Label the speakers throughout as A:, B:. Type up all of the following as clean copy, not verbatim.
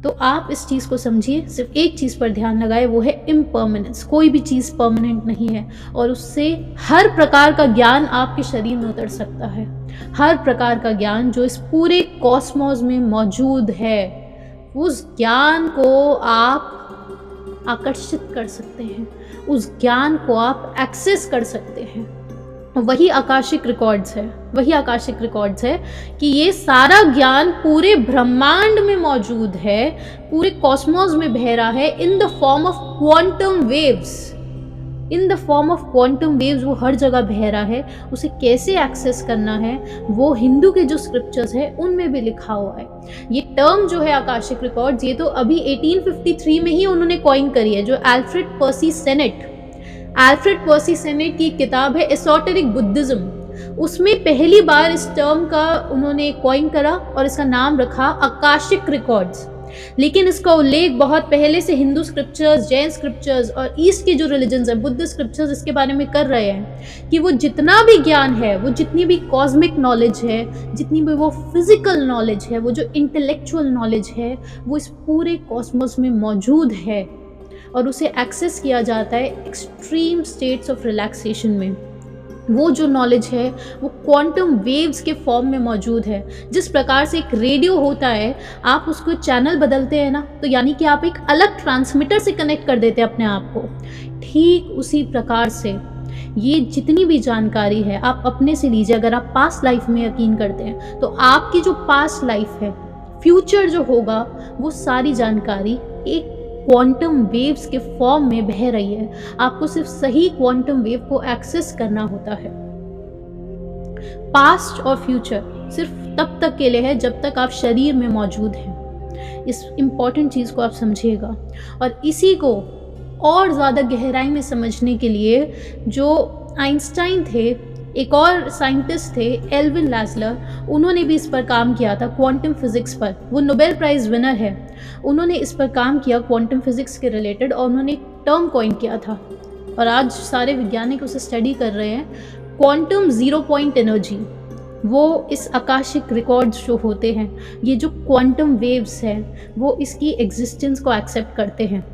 A: तो आप इस चीज़ को समझिए, सिर्फ एक चीज़ पर ध्यान लगाए, वो है इम्परमानेंस। कोई भी चीज़ परमानेंट नहीं है और उससे हर प्रकार का ज्ञान आपके शरीर में उतर सकता है। हर प्रकार का ज्ञान जो इस पूरे कॉस्मोस में मौजूद है, उस ज्ञान को आप आकर्षित कर सकते हैं, उस ज्ञान को आप एक्सेस कर सकते हैं। वही आकाशिक रिकॉर्ड्स है, वही आकाशिक रिकॉर्ड्स है कि ये सारा ज्ञान पूरे ब्रह्मांड में मौजूद है, पूरे कॉस्मोस में बह रहा है in the form of quantum waves. In the form of quantum waves वो हर जगह बह रहा है। उसे कैसे एक्सेस करना है वो हिंदू के जो स्क्रिप्चर्स है उनमें भी लिखा हुआ है। ये टर्म जो है आकाशिक रिकॉर्ड्स, ये तो अभी 1853 में ही उन्होंने कॉइन करी है, जो अल्फ्रेड पर्सी सेनेट की किताब है एसोटेरिक बुद्धिज्म, उसमें पहली बार इस टर्म का उन्होंने कॉइन करा और इसका नाम रखा आकाशिक रिकॉर्ड्स। लेकिन इसका उल्लेख बहुत पहले से हिंदू स्क्रिप्चर्स, जैन स्क्रिप्चर्स और ईस्ट के जो रिलीजन्स हैं, बुद्ध स्क्रिप्चर्स, इसके बारे में कर रहे हैं कि वो जितना भी ज्ञान है, वो जितनी भी कॉस्मिक नॉलेज है, जितनी भी वो फिजिकल नॉलेज है, वो जो इंटेलेक्चुअल नॉलेज है, वो इस पूरे कॉस्मोस में मौजूद है और उसे एक्सेस किया जाता है एक्सट्रीम स्टेट्स ऑफ रिलैक्सेशन में। वो जो नॉलेज है वो क्वांटम वेव्स के फॉर्म में मौजूद है। जिस प्रकार से एक रेडियो होता है, आप उसको चैनल बदलते हैं ना, तो यानी कि आप एक अलग ट्रांसमीटर से कनेक्ट कर देते हैं अपने आप को। ठीक उसी प्रकार से ये जितनी भी जानकारी है आप अपने से लीजिए। अगर आप पास्ट लाइफ में यकीन करते हैं तो आपकी जो पास्ट लाइफ है, फ्यूचर जो होगा, वो सारी जानकारी एक क्वांटम वेव्स के फॉर्म में बह रही है। आपको सिर्फ सही क्वांटम वेव को एक्सेस करना होता है। पास्ट और फ्यूचर सिर्फ तब तक के लिए है जब तक आप शरीर में मौजूद हैं। इस इम्पॉर्टेंट चीज़ को आप समझिएगा। और इसी को और ज़्यादा गहराई में समझने के लिए जो आइंस्टाइन थे, एक और साइंटिस्ट थे एल्विन लैसलर, उन्होंने भी इस पर काम किया था, क्वांटम फिजिक्स पर। वो नोबेल प्राइज़ विनर है। उन्होंने इस पर काम किया क्वांटम फिजिक्स के रिलेटेड और उन्होंने एक टर्म कॉइन किया था और आज सारे वैज्ञानिक उसे स्टडी कर रहे हैं, क्वांटम ज़ीरो पॉइंट एनर्जी। वो इस आकाशिक रिकॉर्ड्स जो होते हैं, ये जो क्वांटम वेव्स हैं, वो इसकी एग्जिस्टेंस को एक्सेप्ट करते हैं।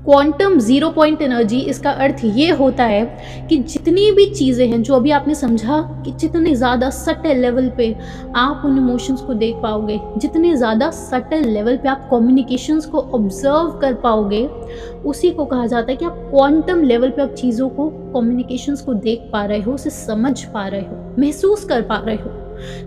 A: क्वांटम ज़ीरो पॉइंट एनर्जी, इसका अर्थ ये होता है कि जितनी भी चीज़ें हैं जो अभी आपने समझा कि जितने ज़्यादा सटल लेवल पे आप उन इमोशंस को देख पाओगे, जितने ज़्यादा सटल लेवल पे आप कम्युनिकेशंस को ऑब्जर्व कर पाओगे, उसी को कहा जाता है कि आप क्वांटम लेवल पे आप चीज़ों को, कम्युनिकेशंस को देख पा रहे हो, उसे समझ पा रहे हो, महसूस कर पा रहे हो।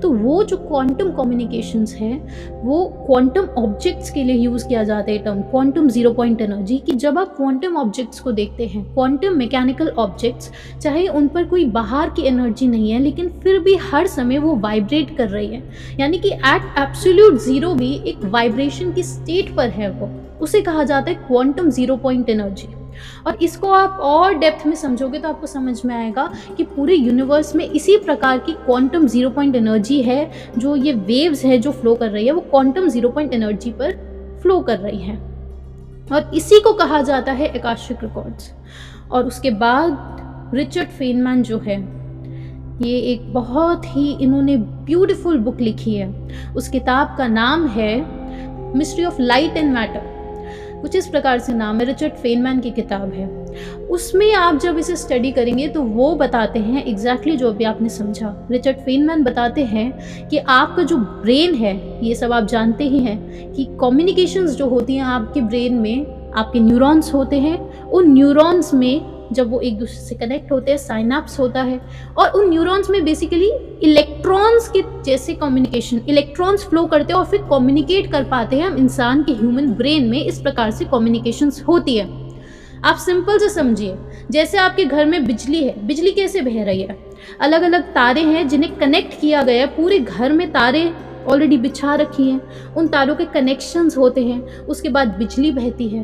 A: तो वो जो क्वांटम कम्युनिकेशंस हैं, वो क्वांटम ऑब्जेक्ट्स के लिए यूज़ किया जाता है term quantum zero point energy. कि जब आप क्वांटम ऑब्जेक्ट्स को देखते हैं, क्वांटम मैकेनिकल ऑब्जेक्ट्स, चाहे उन पर कोई बाहर की एनर्जी नहीं है, लेकिन फिर भी हर समय वो वाइब्रेट कर रही है, यानी कि एट एब्सोल्यूट ज़ीरो भी एक वाइब्रेशन की स्टेट पर है, वो उसे कहा जाता है क्वांटम ज़ीरो पॉइंट एनर्जी। और इसको आप और डेप्थ में समझोगे तो आपको समझ में आएगा कि पूरे यूनिवर्स में इसी प्रकार की क्वांटम ज़ीरो पॉइंट एनर्जी है। जो ये वेव्स है जो फ्लो कर रही है, वो क्वांटम ज़ीरो पॉइंट एनर्जी पर फ्लो कर रही है और इसी को कहा जाता है आकाशिक रिकॉर्ड्स। और उसके बाद रिचर्ड फेनमैन जो है, ये एक बहुत ही इन्होंने ब्यूटीफुल बुक लिखी है। उस किताब का नाम है mystery of light and matter, कुछ इस प्रकार से नाम है, रिचर्ड फेनमैन की किताब है। उसमें आप जब इसे स्टडी करेंगे तो वो बताते हैं एग्जैक्टली जो अभी आपने समझा। रिचर्ड फेनमैन बताते हैं कि आपका जो ब्रेन है, ये सब आप जानते ही हैं कि कम्युनिकेशंस जो होती हैं आपके ब्रेन में, आपके न्यूरॉन्स होते हैं, उन न्यूरॉन्स में जब वो एक दूसरे से कनेक्ट होते हैं, साइनैप्स होता है और उन न्यूरॉन्स में बेसिकली इलेक्ट्रॉन्स के जैसे कम्युनिकेशन, इलेक्ट्रॉन्स फ्लो करते हैं और फिर कम्युनिकेट कर पाते हैं हम इंसान के ह्यूमन ब्रेन में। इस प्रकार से कम्युनिकेशंस होती है। आप सिंपल से समझिए, जैसे आपके घर में बिजली है, बिजली कैसे बह रही है, अलग अलग तारे हैं जिन्हें कनेक्ट किया गया है, पूरे घर में तारे ऑलरेडी बिछा रखी हैं, उन तारों के कनेक्शंस होते हैं, उसके बाद बिजली बहती है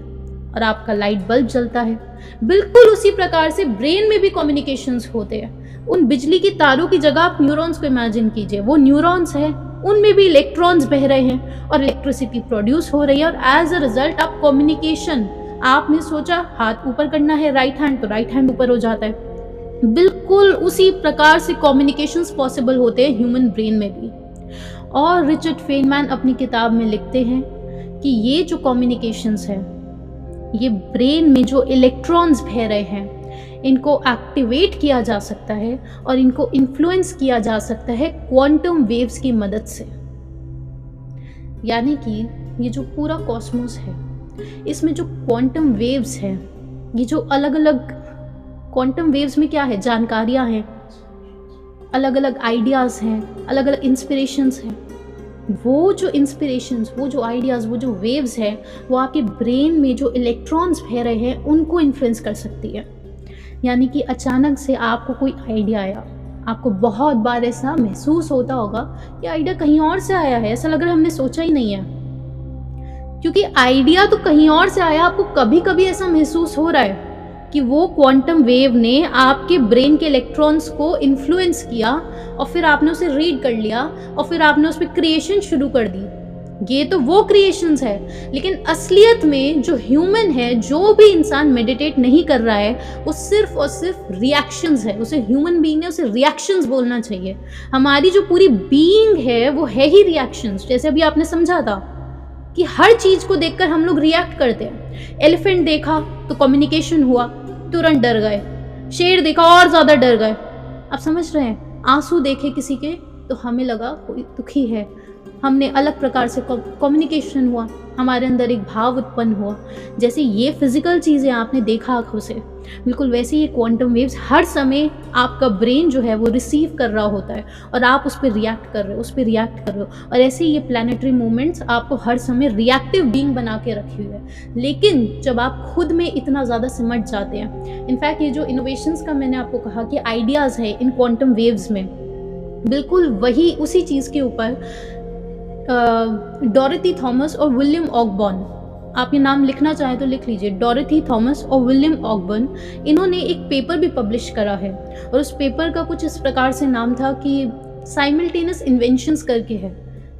A: और आपका लाइट बल्ब जलता है। बिल्कुल उसी प्रकार से ब्रेन में भी कम्युनिकेशंस होते हैं। उन बिजली की तारों की जगह आप न्यूरॉन्स को इमेजिन कीजिए, वो न्यूरॉन्स हैं, उनमें भी इलेक्ट्रॉन्स बह रहे हैं और इलेक्ट्रिसिटी प्रोड्यूस हो रही है और एज अ रिजल्ट आप कम्युनिकेशन, आपने सोचा हाथ ऊपर करना है राइट हैंड, तो राइट हैंड ऊपर हो जाता है। बिल्कुल उसी प्रकार से कम्युनिकेशंस पॉसिबल होते हैं ह्यूमन ब्रेन में भी। और रिचर्ड फेनमैन अपनी किताब में लिखते हैं कि ये जो कम्युनिकेशंस है, ये ब्रेन में जो इलेक्ट्रॉन्स बह रहे हैं, इनको एक्टिवेट किया जा सकता है और इनको इन्फ्लुएंस किया जा सकता है क्वांटम वेव्स की मदद से। यानी कि ये जो पूरा कॉस्मोस है, इसमें जो क्वांटम वेव्स हैं, ये जो अलग अलग क्वांटम वेव्स में क्या है, जानकारियाँ हैं, अलग अलग आइडियाज़ हैं, अलग अलग इंस्पिरेशंस हैं। वो जो इंस्पिरेशंस, वो जो आइडियाज़, वो जो वेव्स हैं, वो आपके ब्रेन में जो इलेक्ट्रॉन्स बह रहे हैं उनको इन्फ्लुएंस कर सकती है। यानी कि अचानक से आपको कोई आइडिया आया, आपको बहुत बार ऐसा महसूस होता होगा कि आइडिया कहीं और से आया है, ऐसा लग रहा है हमने सोचा ही नहीं है, क्योंकि आइडिया तो कहीं और से आया। आपको कभी कभी ऐसा महसूस हो रहा है कि वो क्वांटम वेव ने आपके ब्रेन के इलेक्ट्रॉन्स को इन्फ्लुएंस किया और फिर आपने उसे रीड कर लिया और फिर आपने उस पर क्रिएशन शुरू कर दी। ये तो वो क्रिएशंस है, लेकिन असलियत में जो ह्यूमन है, जो भी इंसान मेडिटेट नहीं कर रहा है, वो सिर्फ और सिर्फ रिएक्शंस है। उसे ह्यूमन बीइंग है, उसे रिएक्शंस बोलना चाहिए। हमारी जो पूरी बीइंग है वो है ही रिएक्शंस। जैसे अभी आपने समझा था कि हर चीज़ को देखकर हम लोग रिएक्ट करते हैं। एलिफेंट देखा तो कम्युनिकेशन हुआ, तुरंत डर गए। शेर देखा और ज़्यादा डर गए। आप समझ रहे हैं? आंसू देखे किसी के तो हमें लगा कोई दुखी है, हमने अलग प्रकार से कम्युनिकेशन हुआ, हमारे अंदर एक भाव उत्पन्न हुआ। जैसे ये फिजिकल चीज़ें आपने देखा आँखों से, बिल्कुल वैसे ही क्वांटम वेव्स हर समय आपका ब्रेन जो है वो रिसीव कर रहा होता है और आप उस पर रिएक्ट कर रहे हो, उस पर रिएक्ट कर रहे हो। और ऐसे ही ये प्लानिटरी मूवमेंट्स आपको हर समय रिएक्टिव बीइंग बना के रखी हुई है। लेकिन जब आप खुद में इतना ज़्यादा सिमट जाते हैं, इनफैक्ट ये जो इनोवेशंस का मैंने आपको कहा कि आइडियाज़ है इन क्वांटम वेव्स में, बिल्कुल वही उसी चीज़ के ऊपर डोरोथी थॉमस और विलियम ऑकबर्न, आप ये नाम लिखना चाहें तो लिख लीजिए, डोरोथी थॉमस और विलियम ऑकबर्न, इन्होंने एक पेपर भी पब्लिश करा है। और उस पेपर का कुछ इस प्रकार से नाम था कि साइमल्टेनियस इन्वेंशंस करके है,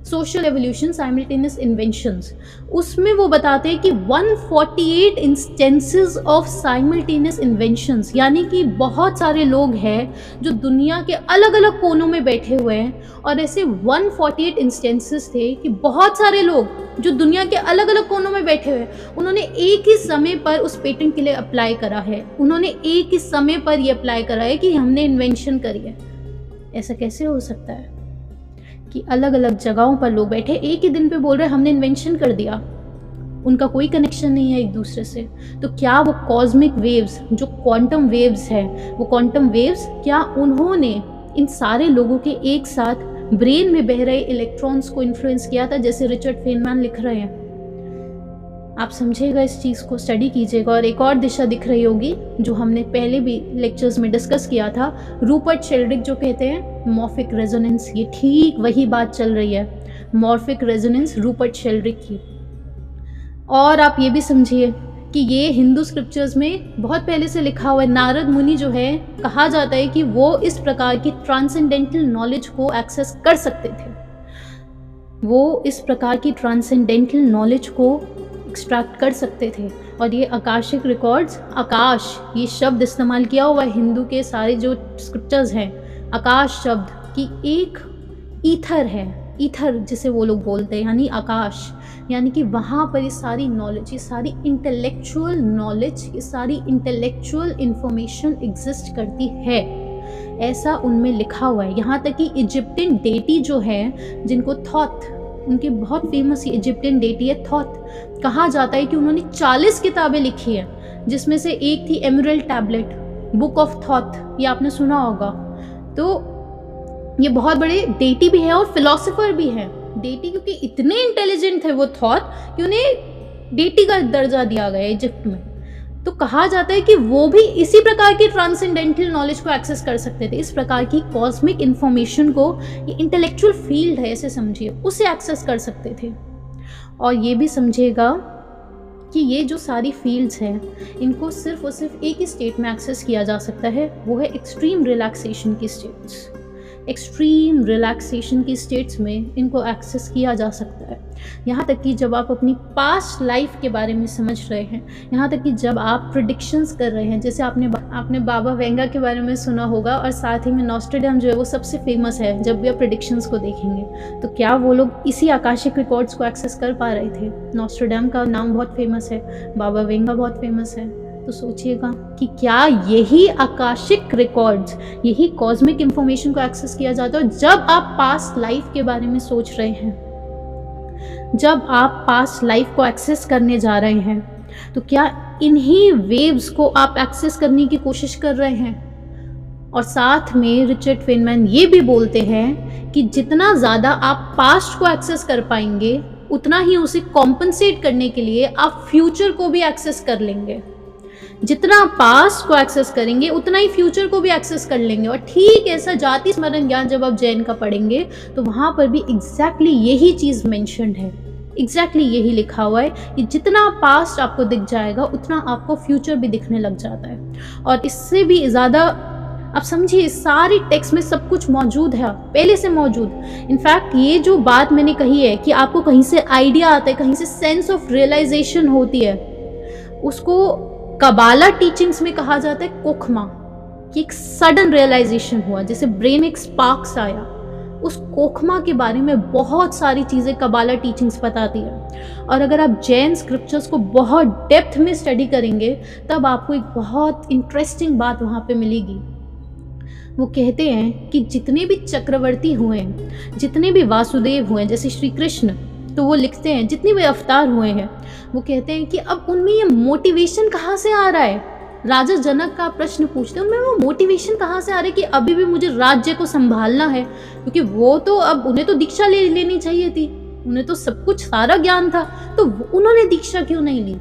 A: सोशल एवोल्यूशन साइमल्टेनियस इन्वेंशंस। उसमें वो बताते हैं कि 148 इंस्टेंसेस ऑफ साइमल्टेनियस इन्वेंशंस, यानी कि बहुत सारे लोग हैं जो दुनिया के अलग अलग कोनों में बैठे हुए हैं, और ऐसे 148 इंस्टेंसेस थे कि बहुत सारे लोग जो दुनिया के अलग अलग कोनों में बैठे हुए हैं, उन्होंने एक ही समय पर उस पेटेंट के लिए अप्लाई करा है। उन्होंने एक ही समय पर ये अप्लाई करा है कि हमने इन्वेंशन करी है। ऐसा कैसे हो सकता है कि अलग अलग जगहों पर लोग बैठे एक ही दिन पे बोल रहे हैं हमने इन्वेंशन कर दिया, उनका कोई कनेक्शन नहीं है एक दूसरे से? तो क्या वो कॉस्मिक वेव्स, जो क्वांटम वेव्स हैं, वो क्वांटम वेव्स क्या उन्होंने इन सारे लोगों के एक साथ ब्रेन में बह रहे इलेक्ट्रॉन्स को इन्फ्लुएंस किया था, जैसे रिचर्ड फेनमैन लिख रहे हैं? आप समझिएगा, इस चीज़ को स्टडी कीजिएगा। और एक और दिशा दिख रही होगी जो हमने पहले भी लेक्चर्स में डिस्कस किया था, रूपर्ट शेल्ड्रिक जो कहते हैं मॉर्फिक रेजोनेंस, ये ठीक वही बात चल रही है, मॉर्फिक रेजोनेंस रूपर्ट शेल्ड्रिक की। और आप ये भी समझिए कि ये हिंदू स्क्रिप्चर्स में बहुत पहले से लिखा हुआ है। नारद मुनि जो है, कहा जाता है कि वो इस प्रकार की ट्रांसेंडेंटल नॉलेज को एक्सेस कर सकते थे, वो इस प्रकार की ट्रांसेंडेंटल नॉलेज को एक्सट्रैक्ट कर सकते थे। और ये आकाशिक रिकॉर्ड्स, आकाश ये शब्द इस्तेमाल किया हुआ है हिंदू के सारे जो स्क्रिप्चर्स हैं, आकाश शब्द की एक ईथर है, ईथर जिसे वो लोग बोलते हैं, यानी आकाश, यानी कि वहाँ पर ये सारी नॉलेज, ये सारी इंटेलेक्चुअल नॉलेज, ये सारी इंटेलेक्चुअल इंफॉर्मेशन एग्जिस्ट करती है, ऐसा उनमें लिखा हुआ है। यहाँ तक कि इजिप्टियन डेटी जो है, जिनको थॉथ, उनकी बहुत फेमस इजिप्टियन डेटी है थॉथ, कहा जाता है कि उन्होंने 40 किताबें लिखी है, जिसमें से एक थी emerald tablet, book of Thoth, ये आपने सुना होगा। तो ये बहुत बड़े डेटी भी है और फिलोसोफर भी है। डेटी क्योंकि इतने इंटेलिजेंट थे वो थॉथ कि उन्हें डेटी का दर्जा दिया गया इजिप्ट में। तो कहा जाता है कि वो भी इसी प्रकार की ट्रांसेंडेंटल नॉलेज को एक्सेस कर सकते थे, इस प्रकार की कॉस्मिक इंफॉर्मेशन को, ये इंटेलेक्चुअल फील्ड है ऐसे समझिए, उसे एक्सेस कर सकते थे। और ये भी समझिएगा कि ये जो सारी फील्ड्स हैं, इनको सिर्फ और सिर्फ एक ही स्टेट में एक्सेस किया जा सकता है, वो है एक्सट्रीम रिलैक्सेशन की स्टेट्स। एक्सट्रीम रिलैक्सेशन की स्टेट्स में इनको एक्सेस किया जा सकता है। यहाँ तक कि जब आप अपनी पास्ट लाइफ के बारे में समझ रहे हैं, यहाँ तक कि जब आप प्रिडिक्शंस कर रहे हैं, जैसे आपने बाबा वेंगा के बारे में सुना होगा, और साथ ही में नॉस्ट्रेडम जो है वो सबसे फेमस है। जब भी आप प्रिडिक्शंस को देखेंगे तो क्या वो लोग इसी आकाशिक रिकॉर्ड्स को एक्सेस कर पा रहे थे? नॉस्ट्रेडम का नाम बहुत फेमस है, बाबा वेंगा बहुत फेमस है। तो सोचिएगा कि क्या यही आकाशिक रिकॉर्ड्स, यही कॉस्मिक इंफॉर्मेशन को एक्सेस किया जाता है जब आप पास्ट लाइफ के बारे में सोच रहे हैं, जब आप पास्ट लाइफ को एक्सेस करने जा रहे हैं, तो क्या इन्हीं वेव्स को आप एक्सेस करने की कोशिश कर रहे हैं? और साथ में रिचर्ड फेनमैन ये भी बोलते हैं कि जितना ज़्यादा आप पास्ट को एक्सेस कर पाएंगे, उतना ही उसे कॉम्पनसेट करने के लिए आप फ्यूचर को भी एक्सेस कर लेंगे। जितना पास्ट को एक्सेस करेंगे उतना ही फ्यूचर को भी एक्सेस कर लेंगे। और ठीक ऐसा जाति स्मरण ज्ञान जब आप जैन का पढ़ेंगे तो वहाँ पर भी एग्जैक्टली यही चीज़ मेंशन्ड है, एग्जैक्टली यही लिखा हुआ है कि जितना पास्ट आपको दिख जाएगा उतना आपको फ्यूचर भी दिखने लग जाता है। और इससे भी ज़्यादा आप समझिए, सारी टेक्स्ट में सब कुछ मौजूद है, पहले से मौजूद। इनफैक्ट ये जो बात मैंने कही है कि आपको कहीं से आइडिया आता है, कहीं से सेंस ऑफ रियलाइजेशन होती है, उसको कबाला टीचिंग्स में कहा जाता है कोखमा, कि एक सडन रियलाइजेशन हुआ, जैसे ब्रेन एक स्पार्क्स आया। उस कोखमा के बारे में बहुत सारी चीज़ें कबाला टीचिंग्स बताती है। और अगर आप जैन स्क्रिप्चर्स को बहुत डेप्थ में स्टडी करेंगे तब आपको एक बहुत इंटरेस्टिंग बात वहाँ पे मिलेगी। वो कहते हैं कि जितने भी चक्रवर्ती हुए हैं, जितने भी वासुदेव हुए हैं, जैसे श्री कृष्ण, तो वो लिखते हैं जितने भी अवतार हुए हैं, वो कहते हैं कि अब उनमें ये मोटिवेशन कहाँ से आ रहा है। राजा जनक का प्रश्न पूछते हैं, उनमें वो मोटिवेशन कहाँ से आ रहा है कि अभी भी मुझे राज्य को संभालना है, क्योंकि वो तो अब उन्हें तो दीक्षा लेनी चाहिए थी, उन्हें तो सब कुछ सारा ज्ञान था, तो उन्होंने दीक्षा क्यों नहीं ली।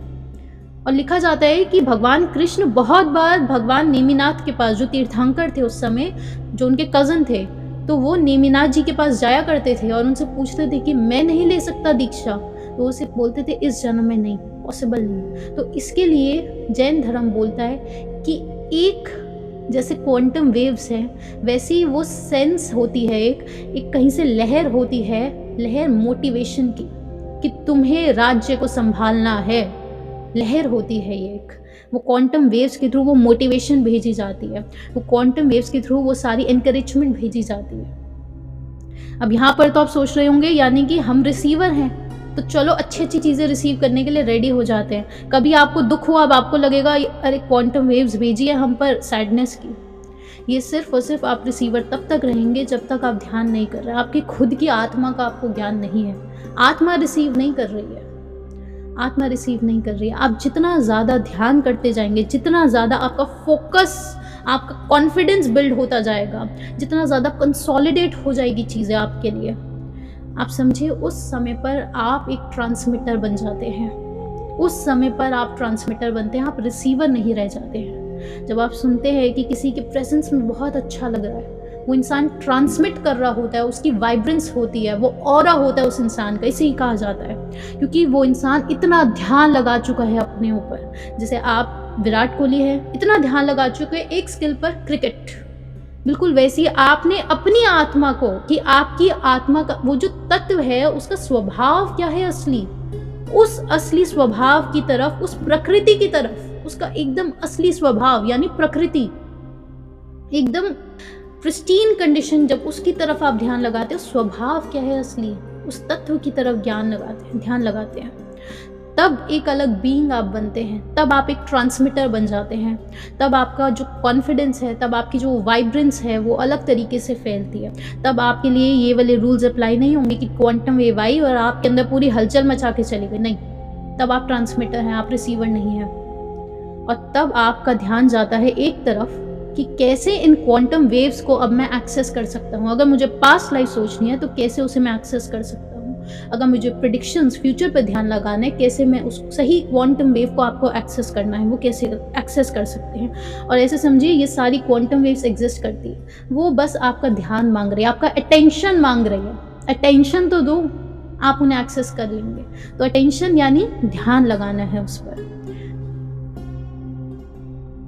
A: और लिखा जाता है कि भगवान कृष्ण बहुत बार भगवान नेमिनाथ के पास, जो तीर्थंकर थे उस समय, जो उनके कज़न थे, तो वो नेमिनाथ जी के पास जाया करते थे और उनसे पूछते थे कि मैं नहीं ले सकता दीक्षा, तो वो सिर्फ बोलते थे इस जन्म में नहीं, पॉसिबल नहीं। तो इसके लिए जैन धर्म बोलता है कि एक जैसे क्वांटम वेव्स हैं, वैसे ही वो सेंस होती है, एक कहीं से लहर होती है, लहर मोटिवेशन की, कि तुम्हें राज्य को संभालना है, लहर होती है ये एक। वो क्वांटम वेव्स के थ्रू वो मोटिवेशन भेजी जाती है, वो क्वांटम वेव्स के थ्रू वो सारी एनकरेजमेंट भेजी जाती है। अब यहाँ पर तो आप सोच रहे होंगे यानी कि हम रिसीवर हैं, तो चलो अच्छी अच्छी चीज़ें रिसीव करने के लिए रेडी हो जाते हैं। कभी आपको दुख हुआ, अब आपको लगेगा अरे क्वांटम वेव्स भेजी है हम पर सैडनेस की। ये सिर्फ और सिर्फ आप रिसीवर तब तक रहेंगे जब तक आप ध्यान नहीं कर रहे, आपकी खुद की आत्मा का आपको ज्ञान नहीं है। आत्मा रिसीव नहीं कर रही है, आत्मा रिसीव नहीं कर रही है। आप जितना ज़्यादा ध्यान करते जाएंगे, जितना ज़्यादा आपका फोकस, आपका कॉन्फिडेंस बिल्ड होता जाएगा, जितना ज़्यादा कंसोलिडेट हो जाएगी चीज़ें आपके लिए, आप समझिए उस समय पर आप एक ट्रांसमीटर बन जाते हैं। उस समय पर आप ट्रांसमीटर बनते हैं, आप रिसीवर नहीं रह जाते हैं। जब आप सुनते हैं कि किसी के प्रेजेंस में बहुत अच्छा लग रहा है, वो इंसान ट्रांसमिट कर रहा होता है, उसकी वाइब्रेंस होती है, वो ऑरा होता है उस इंसान का, इसे ही कहा जाता है, क्योंकि वो इंसान इतना ध्यान लगा चुका है अपने ऊपर। जैसे आप विराट कोहली है, इतना ध्यान लगा चुके हैं एक स्किल पर, क्रिकेट, बिल्कुल वैसे ही आपने अपनी आत्मा को, कि आपकी आत्मा का वो जो तत्व है उसका स्वभाव क्या है असली, उस असली स्वभाव की तरफ, उस प्रकृति की तरफ, उसका एकदम असली स्वभाव यानी प्रकृति, एकदम प्रिस्टीन कंडीशन, जब उसकी तरफ आप ध्यान लगाते हो, स्वभाव क्या है असली, उस तत्व की तरफ ध्यान लगाते हैं, तब एक अलग बीइंग आप बनते हैं, तब आप एक ट्रांसमीटर बन जाते हैं, तब आपका जो कॉन्फिडेंस है, तब आपकी जो वाइब्रेंस है वो अलग तरीके से फैलती है। तब आपके लिए ये वाले रूल्स अप्लाई नहीं होंगे कि क्वांटम वेव आई और आपके अंदर पूरी हलचल मचा के चली गई, नहीं, तब आप ट्रांसमीटर हैं, आप रिसीवर नहीं हैं। और तब आपका ध्यान जाता है एक तरफ कि कैसे इन क्वांटम वेव्स को अब मैं एक्सेस कर सकता हूँ। अगर मुझे पास्ट लाइफ सोचनी है तो कैसे उसे मैं एक्सेस कर सकता हूँ, अगर मुझे प्रेडिक्शंस फ्यूचर पर ध्यान लगाना है, कैसे मैं उस सही क्वांटम वेव को आपको एक्सेस करना है, वो कैसे एक्सेस कर सकते हैं। और ऐसे समझिए ये सारी क्वांटम वेव्स एग्जिस्ट करती है, वो बस आपका ध्यान मांग रही है, आपका अटेंशन मांग रही है। अटेंशन तो दो, आप उन्हें एक्सेस कर लेंगे। तो अटेंशन यानी ध्यान लगाना है उस पर।